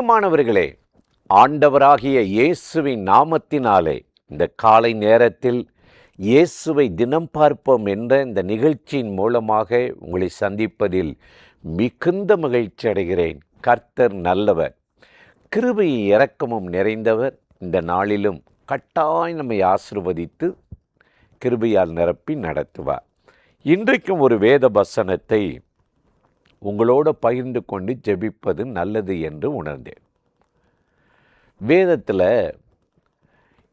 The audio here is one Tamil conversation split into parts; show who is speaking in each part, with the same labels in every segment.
Speaker 1: பிரியமானவர்களே, ஆண்டவராகிய இயேசுவின் நாமத்தினாலே இந்த காலை நேரத்தில் இயேசுவை தினம் பார்ப்போம் என்ற இந்த நிகழ்ச்சியின் மூலமாக உங்களை சந்திப்பதில் மிகுந்த மகிழ்ச்சி அடைகிறேன். கர்த்தர் நல்லவர், கிருபையும் இரக்கமும் நிறைந்தவர். இந்த நாளிலும் கட்டாயம் நம்மை ஆசீர்வதித்து கிருபையால் நிரப்பி நடத்துவார். இன்றைக்கும் ஒரு வேத வசனத்தை உங்களோடு பகிர்ந்து கொண்டு ஜெபிப்பது நல்லது என்று உணர்ந்தேன். வேதத்தில்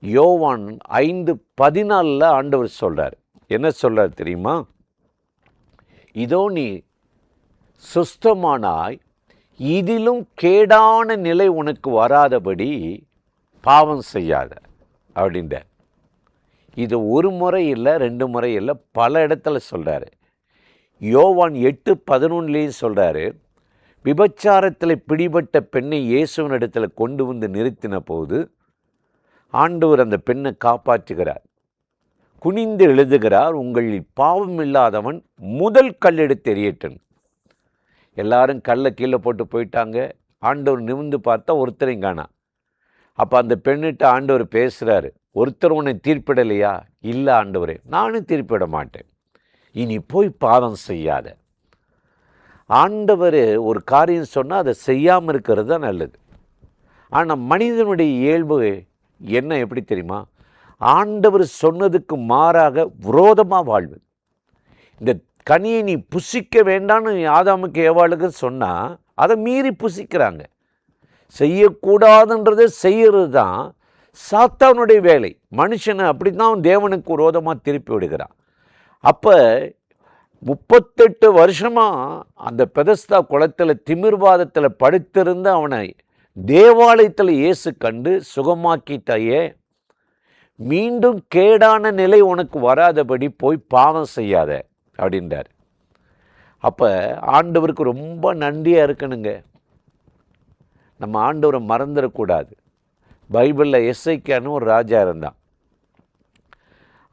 Speaker 1: யோவான் 5:14 ஆண்டவர் சொல்கிறார். என்ன சொல்கிறார் தெரியுமா? இதோ நீ சுஸ்தமானாய், இதிலும் கேடான நிலை உனக்கு வராதபடி பாவம் செய்யாத அப்படின்ற. இது ஒரு முறை இல்லை, 2 முறை இல்லை, பல இடத்துல சொல்கிறாரு. யோவான் 8:11 சொல்கிறாரு, விபச்சாரத்தில் பிடிபட்ட பெண்ணை இயேசுவினிடத்தில் கொண்டு வந்து நிறுத்தின போது ஆண்டவர் அந்த பெண்ணை காப்பாற்றுகிறார். குனிந்து எழுதுகிறார், உங்களில் பாவம் இல்லாதவன் முதல் கல்லெடுத்து எறியட்டும். எல்லாரும் கல்லை கீழே போட்டு போயிட்டாங்க. ஆண்டவர் நிமிர்ந்து பார்த்தா ஒருத்தரையும் காணா. அப்போ அந்த பெண்ணிட்ட ஆண்டவர் பேசுகிறாரு, ஒருத்தர் உன்னை தீர்ப்பிடலையா? இல்லை ஆண்டவரே, நானும் தீர்ப்பிட மாட்டேன், இனி போய் பாவம் செய்யாத. ஆண்டவர் ஒரு காரியம் சொன்னால் அதை செய்யாமல் இருக்கிறது தான் நல்லது. ஆனால் மனிதனுடைய இயல்பு என்ன எப்படி தெரியுமா? ஆண்டவர் சொன்னதுக்கு மாறாக விரோதமாக வாழ்வு. இந்த கனியை நீ புசிக்க வேண்டான்னு ஆதாமுக்கு ஏவாளுக்கு சொன்னால் அதை மீறி புசிக்கிறாங்க. செய்யக்கூடாதுன்றதை செய்கிறது தான் சாத்தானுடைய வேலை. மனுஷனை அப்படி தான் தேவனுக்கு விரோதமாக திருப்பி விடுகிறான். அப்போ 38 வருஷமாக அந்த பெதஸ்தா குளத்தில் திமிர்வாதத்தில் படுத்திருந்த அவனை தேவாலயத்தில் இயேசு கண்டு சுகமாக்கிட்டாயே, மீண்டும் கேடான நிலை உனக்கு வராதபடி போய் பாவம் செய்யாத அப்படின்றார். அப்போ ஆண்டவருக்கு ரொம்ப நன்றியாக இருக்கணுங்க. நம்ம ஆண்டவரை மறந்துடக்கூடாது. பைபிளில் எசேக்கியான்னு ஒரு ராஜா இருந்தான்.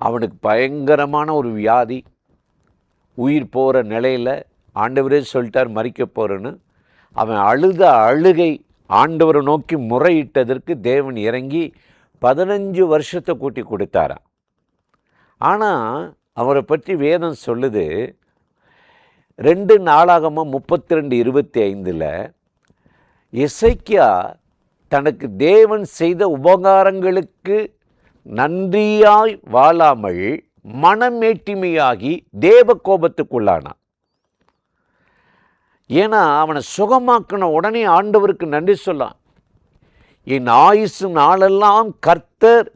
Speaker 1: அவனுக்கு பயங்கரமான ஒரு வியாதி, உயிர் போகிற நிலையில் ஆண்டவரே சொல்லிட்டார் மறிக்க போகிறேன்னு. அவன் அழுத அழுகை ஆண்டவரை நோக்கி முறையிட்டதற்கு தேவன் இறங்கி 15 வருஷத்தை கூட்டி கொடுத்தாராம். ஆனால் அவரை பற்றி வேதம் சொல்லுது, 2 நாளாகமம் 32:25 எசேக்கியா தனக்கு தேவன் செய்த உபகாரங்களுக்கு நன்றியாய் வாழாமல் மனமேட்டிமையாகி தேவ கோபத்துக்குள்ளானான். ஏன்னா அவனை சுகமாக்கின உடனே ஆண்டவருக்கு நன்றி சொல்லான். என் ஆயுசு நாளெல்லாம் கர்த்தர்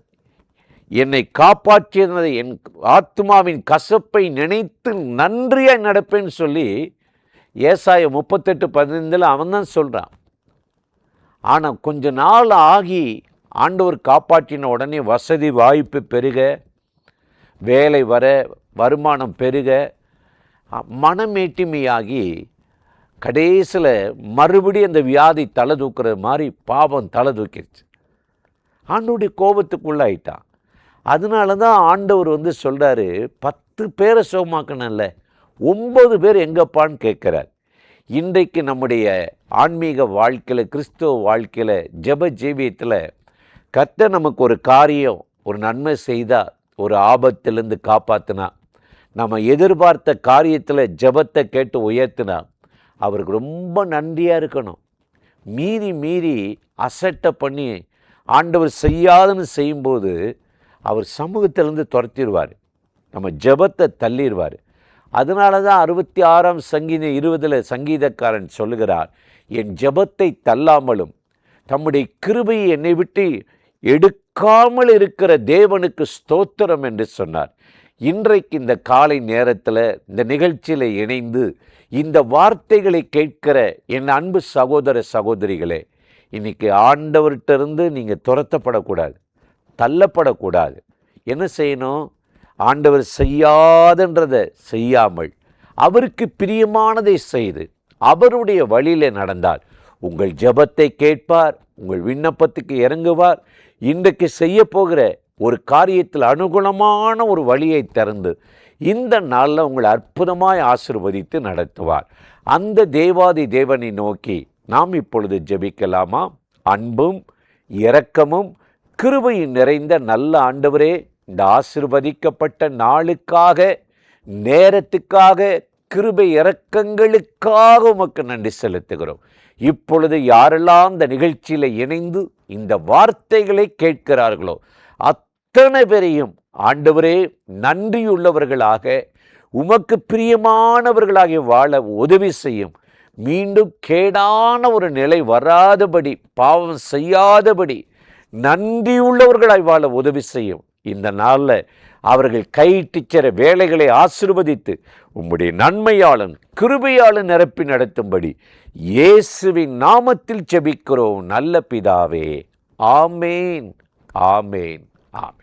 Speaker 1: என்னை காப்பாற்றியதை என் ஆத்மாவின் கசப்பை நினைத்து நன்றியாய் நடப்பேன்னு சொல்லி ஏசாயா 38:15 அவன் தான் சொல்கிறான். ஆனால் கொஞ்ச நாள் ஆகி ஆண்டவர் காப்பாற்றின உடனே வசதி வாய்ப்பு பெருக, வேலை வர, வருமானம் பெருக, மனமேட்டிமையாகி கடைசியில் மறுபடியும் அந்த வியாதி தலை தூக்குற மாதிரி பாவம் தலை தூக்கிடுச்சு. ஆண்டவருடைய கோபத்துக்குள்ளாயிட்டான். அதனால தான் ஆண்டவர் சொல்கிறாரு, 10 பேரை சுகமாக்கணும்ல, 9 பேர் எங்கப்பான்னு கேட்குறார். இன்றைக்கு நம்முடைய ஆன்மீக வாழ்க்கையில், கிறிஸ்துவ வாழ்க்கையில், ஜெப ஜீவியத்தில் கர்த்தர் நமக்கு ஒரு காரியம், ஒரு நன்மை செய்தால், ஒரு ஆபத்திலேருந்து காப்பாற்றினா, நம்ம எதிர்பார்த்த காரியத்தில் ஜெபத்தை கேட்டு உயர்த்தினா அவருக்கு ரொம்ப நன்றியாக இருக்கணும். மீறி மீறி அசட்டை பண்ணி ஆண்டவர் செய்யாதுன்னு செய்யும்போது அவர் சமூகத்திலேருந்து துரத்திடுவார், நம்ம ஜெபத்தை தள்ளிடுவார். அதனால தான் 66ஆம் சங்கீதம் 20 சங்கீதக்காரன் சொல்லுகிறார், என் ஜெபத்தை தள்ளாமலும் தம்முடைய கிருபையை என்னை விட்டு எடுக்காமல் இருக்கிற தேவனுக்கு ஸ்தோத்திரம் என்று சொன்னார். இன்றைக்கு இந்த காலை நேரத்தில் இந்த நிகழ்ச்சியில் இணைந்து இந்த வார்த்தைகளை கேட்கிற என் அன்பு சகோதர சகோதரிகளே, இன்றைக்கி ஆண்டவர்கிட்டருந்து நீங்கள் துரத்தப்படக்கூடாது, தள்ளப்படக்கூடாது. என்ன செய்யணும்? ஆண்டவர் செய்யாதன்றதை செய்யாமல் அவருக்கு பிரியமானதை செய்து அவருடைய வழியில் நடந்தால் உங்கள் ஜெபத்தை கேட்பார், உங்கள் விண்ணப்பத்துக்கு இறங்குவார். இன்றைக்கு செய்ய போகிற ஒரு காரியத்தில் அனுகூலமான ஒரு வழியை திறந்து இந்த நாளில் உங்களை அற்புதமாய் ஆசீர்வதித்து நடத்துவார். அந்த தேவாதி தேவனை நோக்கி நாம் இப்பொழுது ஜெபிக்கலாமா? அன்பும் இரக்கமும் கிருபையும் நிறைந்த நல்ல ஆண்டவரே, இந்த ஆசீர்வதிக்கப்பட்ட நாளுக்காக, நேரத்துக்காக, கிருபை இரக்கங்களுக்காக உமக்கு நன்றி செலுத்துகிறோம். இப்பொழுது யாரெல்லாம் இந்த நிகழ்ச்சியில் இணைந்து இந்த வார்த்தைகளை கேட்கிறார்களோ அத்தனை பேரையும் ஆண்டவரே நன்றியுள்ளவர்களாக, உமக்கு பிரியமானவர்களாக வாழ உதவி செய்யும். மீண்டும் கேடான ஒரு நிலை வராதபடி, பாவம் செய்யாதபடி நன்றியுள்ளவர்களாய் வாழ உதவி செய்யும். இந்த நாளில் அவர்கள் கையிட்டுச்சர வேலைகளை ஆசீர்வதித்து உம்முடைய நன்மையாளன் கிருபையாளன் நிரப்பி நடத்தும்படி இயேசுவின் நாமத்தில் ஜெபிக்கிறோம் நல்ல பிதாவே. ஆமேன், ஆமேன், ஆமேன்.